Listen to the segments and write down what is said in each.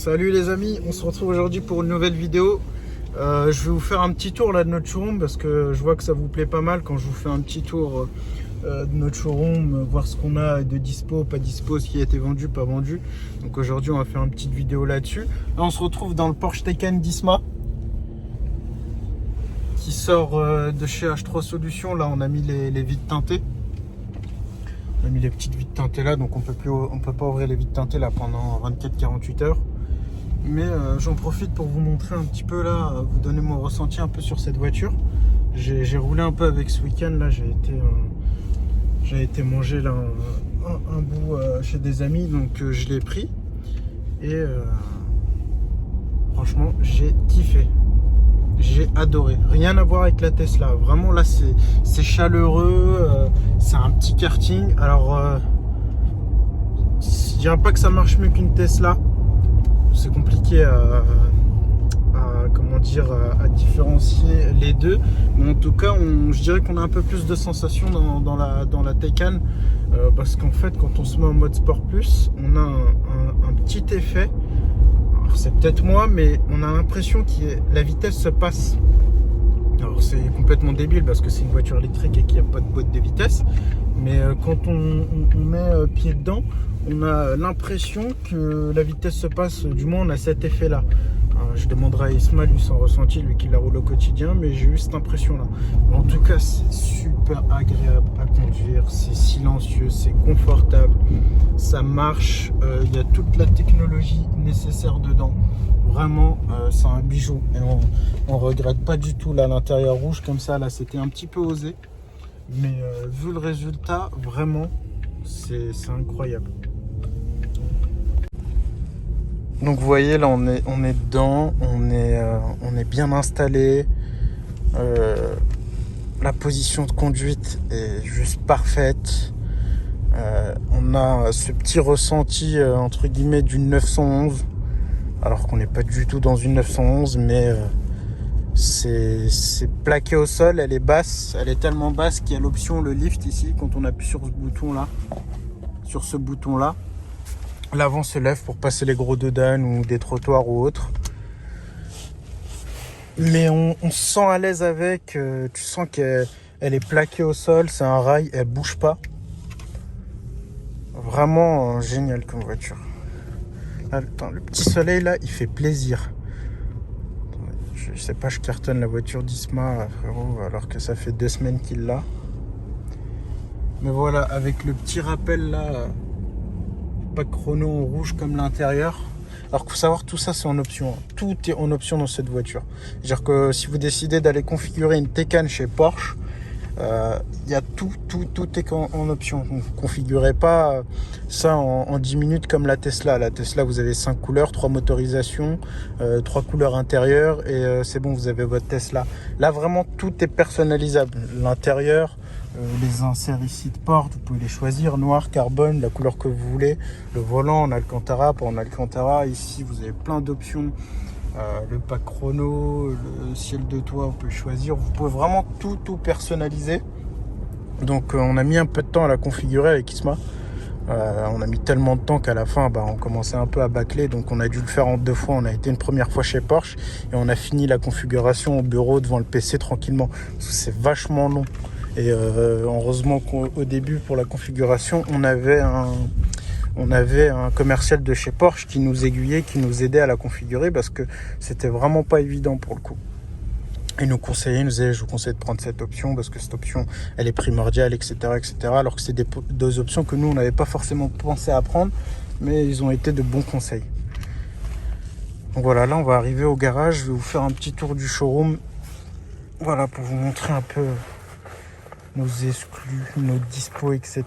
Salut les amis, on se retrouve aujourd'hui pour une nouvelle vidéo. Je vais vous faire un petit tour là de notre showroom parce que je vois que ça vous plaît pas mal quand je vous fais un petit tour de notre showroom, voir ce qu'on a de dispo, pas dispo, ce qui a été vendu, pas vendu. Donc aujourd'hui on va faire une petite vidéo là-dessus. Là on se retrouve dans le Porsche Taycan d'Isma qui sort de chez H3 Solutions. Là on a mis les vitres teintées. On a mis les petites vitres teintées là, donc on peut pas ouvrir les vitres teintées là pendant 24-48 heures. Mais j'en profite pour vous montrer un petit peu là, vous donner mon ressenti un peu sur cette voiture. J'ai roulé un peu avec ce week-end là, j'ai été manger là un bout chez des amis, donc je l'ai pris et franchement j'ai kiffé. J'ai adoré, rien à voir avec la Tesla, vraiment là c'est chaleureux, c'est un petit karting. Alors je dirais pas que ça marche mieux qu'une Tesla, c'est compliqué à différencier les deux, mais en tout cas je dirais qu'on a un peu plus de sensations dans la Taycan, parce qu'en fait quand on se met en mode Sport Plus, on a un petit effet. Alors c'est peut-être moi, mais on a l'impression que la vitesse se passe. Alors c'est complètement débile parce que c'est une voiture électrique et qu'il n'y a pas de boîte de vitesse, mais quand on met pied dedans, on a l'impression que la vitesse se passe, du moins on a cet effet là. Je demanderai à Isma lui son ressenti, lui qui la roule au quotidien, mais j'ai eu cette impression là. En tout cas c'est super agréable à conduire, c'est silencieux, c'est confortable, ça marche, il y a toute la technologie nécessaire dedans. Vraiment c'est un bijou et on regrette pas du tout là l'intérieur rouge comme ça. Là c'était un petit peu osé, mais vu le résultat vraiment c'est incroyable. Donc vous voyez là on est dedans, on est bien installé, la position de conduite est juste parfaite, on a ce petit ressenti entre guillemets d'une 911, alors qu'on n'est pas du tout dans une 911, mais c'est plaqué au sol, elle est basse, elle est tellement basse qu'il y a l'option le lift ici. Quand on appuie sur ce bouton là, l'avant se lève pour passer les gros dodanes ou des trottoirs ou autres. Mais on se sent à l'aise avec, tu sens qu'elle est plaquée au sol, c'est un rail, elle bouge pas. Vraiment génial comme voiture. Attends, le petit soleil là, il fait plaisir. Je sais pas, je cartonne la voiture d'Isma, frérot, alors que ça fait 2 semaines qu'il l'a. Mais voilà, avec le petit rappel là, pas chrono en rouge comme l'intérieur. Alors qu'il faut savoir, tout ça c'est en option. Tout est en option dans cette voiture. C'est-à-dire que si vous décidez d'aller configurer une Taycan chez Porsche, il y a tout est en option. Vous ne configurez pas ça en 10 minutes comme la Tesla. La Tesla, vous avez 5 couleurs, 3 motorisations, 3 couleurs intérieures et c'est bon, vous avez votre Tesla. Là, vraiment, tout est personnalisable. L'intérieur, les inserts ici de porte, vous pouvez les choisir, noir, carbone, la couleur que vous voulez. Le volant en Alcantara, pas en Alcantara. Ici, vous avez plein d'options. Le pack chrono, le ciel de toit, vous pouvez choisir. Vous pouvez vraiment tout personnaliser. Donc on a mis un peu de temps à la configurer avec Isma. On a mis tellement de temps qu'à la fin on commençait un peu à bâcler, donc on a dû le faire en 2 fois. On a été une première fois chez Porsche et on a fini la configuration au bureau devant le PC tranquillement, parce que c'est vachement long. Et heureusement qu'au début pour la configuration on avait un commercial de chez Porsche qui nous aiguillait, qui nous aidait à la configurer, parce que c'était vraiment pas évident pour le coup. Il nous conseillait, il nous disait, je vous conseille de prendre cette option parce que cette option elle est primordiale, etc. alors que c'est deux options que nous on n'avait pas forcément pensé à prendre, mais ils ont été de bons conseils. Donc voilà, là on va arriver au garage, je vais vous faire un petit tour du showroom, voilà, pour vous montrer un peu nos exclus, nos dispos, etc.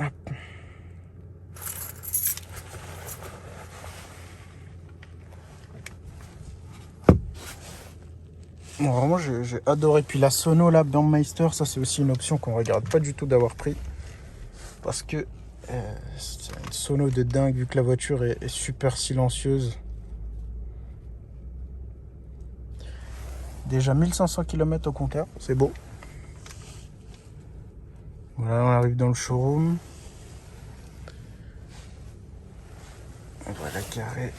Hop. Bon, vraiment j'ai adoré. Puis la sono là, Bandmeister, ça c'est aussi une option qu'on regarde pas du tout d'avoir pris, parce que c'est une sono de dingue vu que la voiture est super silencieuse. Déjà 1500 km au compteur, c'est beau. Voilà, on arrive dans le showroom. On va la carrer.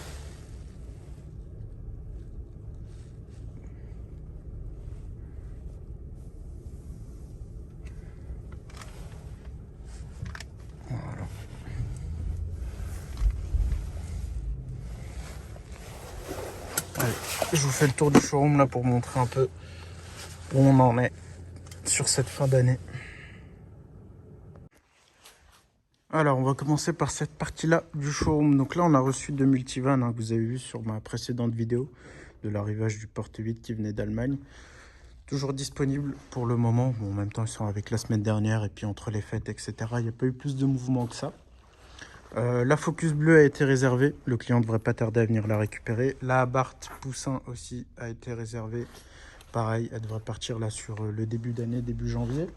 Voilà. Allez, je vous fais le tour du showroom là pour montrer un peu où on en est sur cette fin d'année. Alors, on va commencer par cette partie-là du showroom. Donc là, on a reçu deux multivans que vous avez vu sur ma précédente vidéo de l'arrivage du Porte 8 qui venait d'Allemagne. Toujours disponible pour le moment. Bon, en même temps, ils sont avec la semaine dernière et puis entre les fêtes, etc. Il n'y a pas eu plus de mouvement que ça. La Focus bleue a été réservée. Le client ne devrait pas tarder à venir la récupérer. La Abarth Poussin aussi a été réservée. Pareil, elle devrait partir là sur le début d'année, début janvier.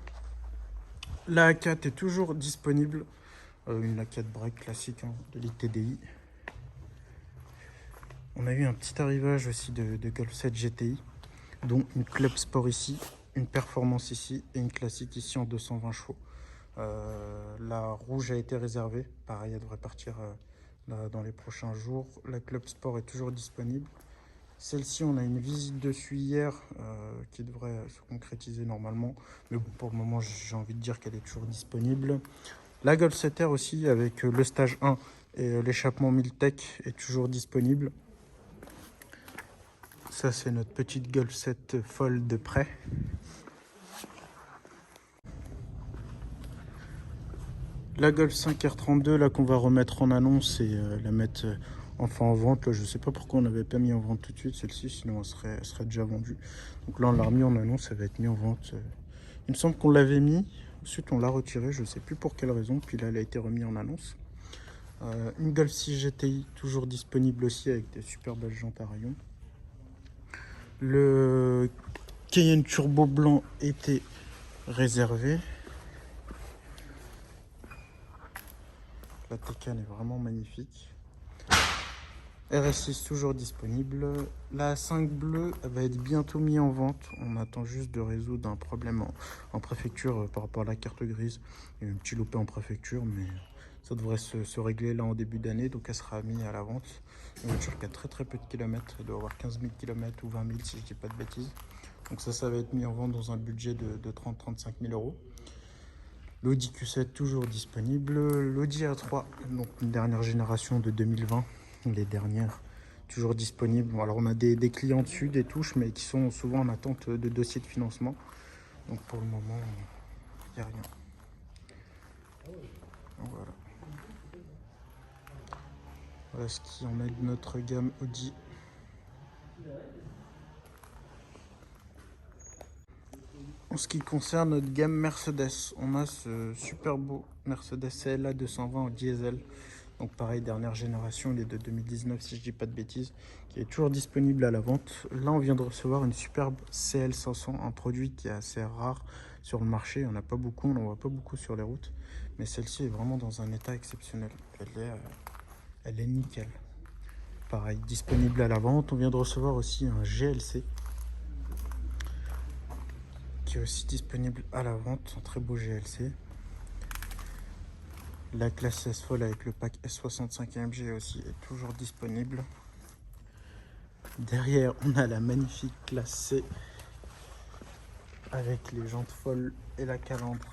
La A4 est toujours disponible. Une A4 break classique de l'ITDI. On a eu un petit arrivage aussi de Golf 7 GTI, dont une Club Sport ici, une Performance ici et une classique ici en 220 chevaux. La rouge a été réservée. Pareil, elle devrait partir là, dans les prochains jours. La Club Sport est toujours disponible. Celle-ci, on a une visite dessus hier qui devrait se concrétiser normalement. Mais bon, pour le moment, j'ai envie de dire qu'elle est toujours disponible. La Golf 7R aussi, avec le stage 1 et l'échappement Miltech, est toujours disponible. Ça, c'est notre petite Golf 7 folle de près. La Golf 5 R32, là, qu'on va remettre en annonce et la mettre enfin en vente. Là, je ne sais pas pourquoi on n'avait pas mis en vente tout de suite celle-ci, sinon elle serait déjà vendue. Donc là, on l'a remis en annonce, elle va être mise en vente. Il me semble qu'on l'avait mis, ensuite on l'a retiré, je ne sais plus pour quelle raison, puis là, elle a été remise en annonce. Une Golf 6 GTI, toujours disponible aussi, avec des super belles jantes à rayons. Le Cayenne Turbo blanc était réservé. La Taycan est vraiment magnifique. RS6 toujours disponible. La A5 bleue va être bientôt mise en vente. On attend juste de résoudre un problème en préfecture par rapport à la carte grise. Il y a un petit loupé en préfecture, mais ça devrait se régler là en début d'année. Donc elle sera mise à la vente. Une voiture qui a très peu de kilomètres. Elle doit avoir 15 000 km ou 20 000 si je ne dis pas de bêtises. Donc ça va être mis en vente dans un budget de 30-35 000 euros. L'Audi Q7 toujours disponible. L'Audi A3, donc une dernière génération de 2020. Les dernières toujours disponibles. Bon, alors on a des clients dessus, des touches, mais qui sont souvent en attente de dossiers de financement. Donc pour le moment, il n'y a rien. Voilà. Voilà ce qui en est de notre gamme Audi. En ce qui concerne notre gamme Mercedes, on a ce super beau Mercedes CLA 220 en diesel. Donc pareil, dernière génération, il est de 2019 si je dis pas de bêtises, qui est toujours disponible à la vente. Là, on vient de recevoir une superbe CL500, un produit qui est assez rare sur le marché. Il n'y en a pas beaucoup, on n'en voit pas beaucoup sur les routes. Mais celle-ci est vraiment dans un état exceptionnel. Elle est nickel. Pareil, disponible à la vente. On vient de recevoir aussi un GLC qui est aussi disponible à la vente, un très beau GLC. La classe S Folle avec le pack S65 AMG aussi est toujours disponible. Derrière, on a la magnifique classe C avec les jantes folles et la calandre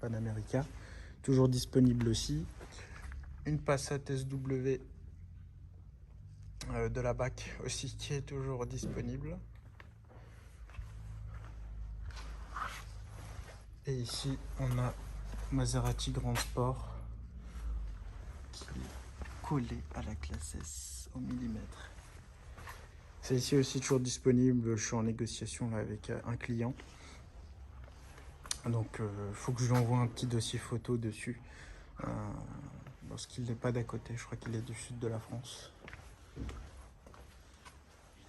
Panamérica, toujours disponible aussi. Une Passat SW de la BAC aussi qui est toujours disponible. Et ici, on a Maserati Grand Sport qui est collé à la classe S au millimètre. Celle-ci aussi toujours disponible. Je suis en négociation là, avec un client. Donc faut que je lui envoie un petit dossier photo dessus. Parce qu'il n'est pas d'à côté, je crois qu'il est du sud de la France.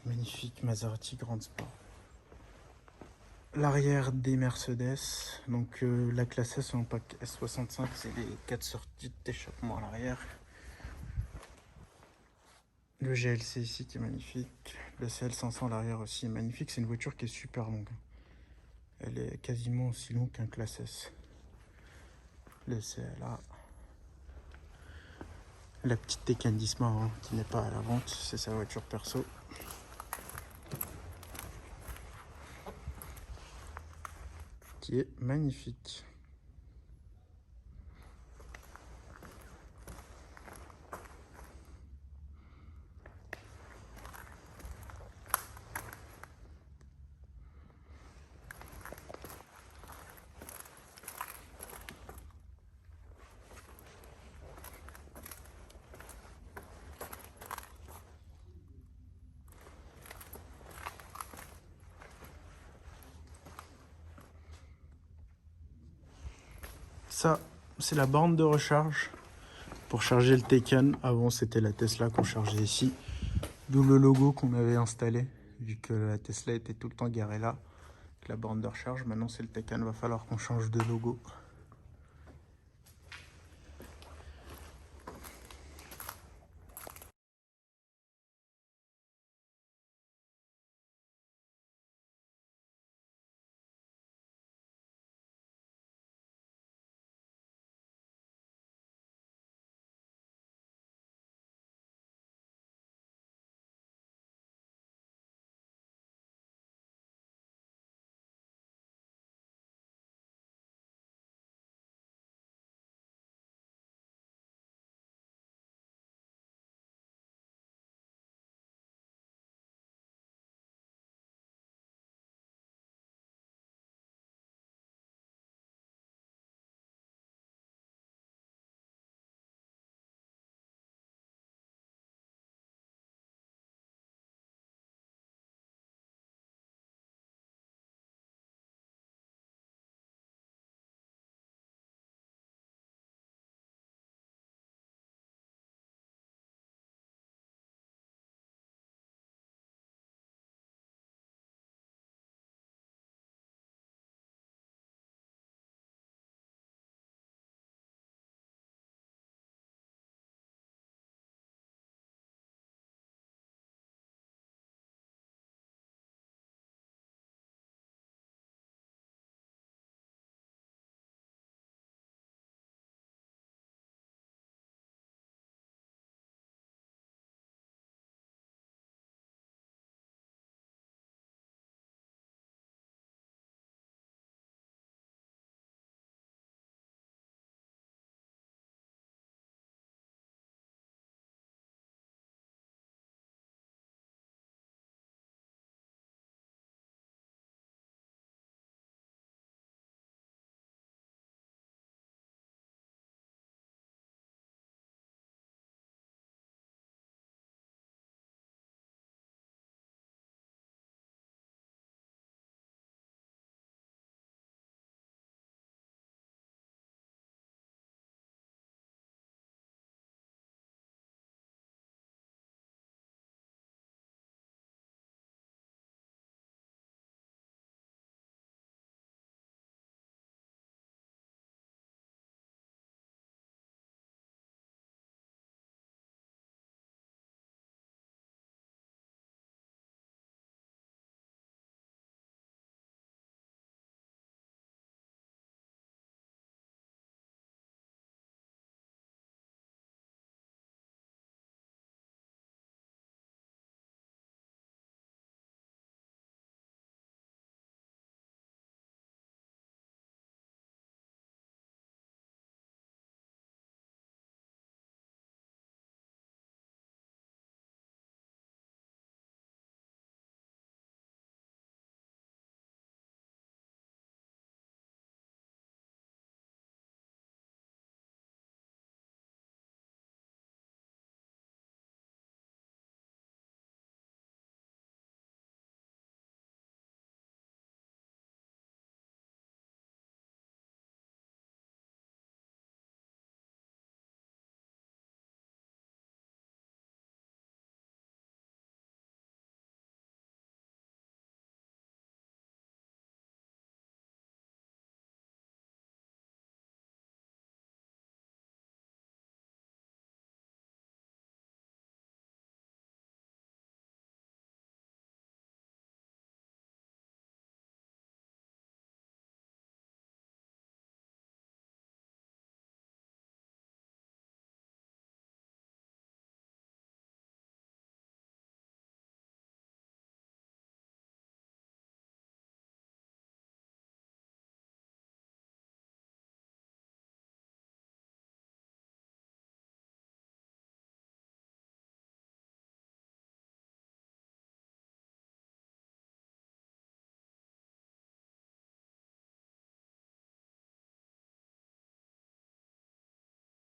Magnifique Maserati Grand Sport. L'arrière des Mercedes, donc la classe S en pack S65, c'est les 4 sorties d'échappement à l'arrière. Le GLC ici qui est magnifique. Le CL500 à l'arrière aussi est magnifique. C'est une voiture qui est super longue. Elle est quasiment aussi longue qu'un classe S. Le CLA. La petite Taycan d'Isma hein, qui n'est pas à la vente, c'est sa voiture perso. Qui est magnifique. Ça, c'est la borne de recharge pour charger le Taycan. Avant, c'était la Tesla qu'on chargeait ici. D'où le logo qu'on avait installé, vu que la Tesla était tout le temps garée là. Avec la borne de recharge, maintenant c'est le Taycan, va falloir qu'on change de logo.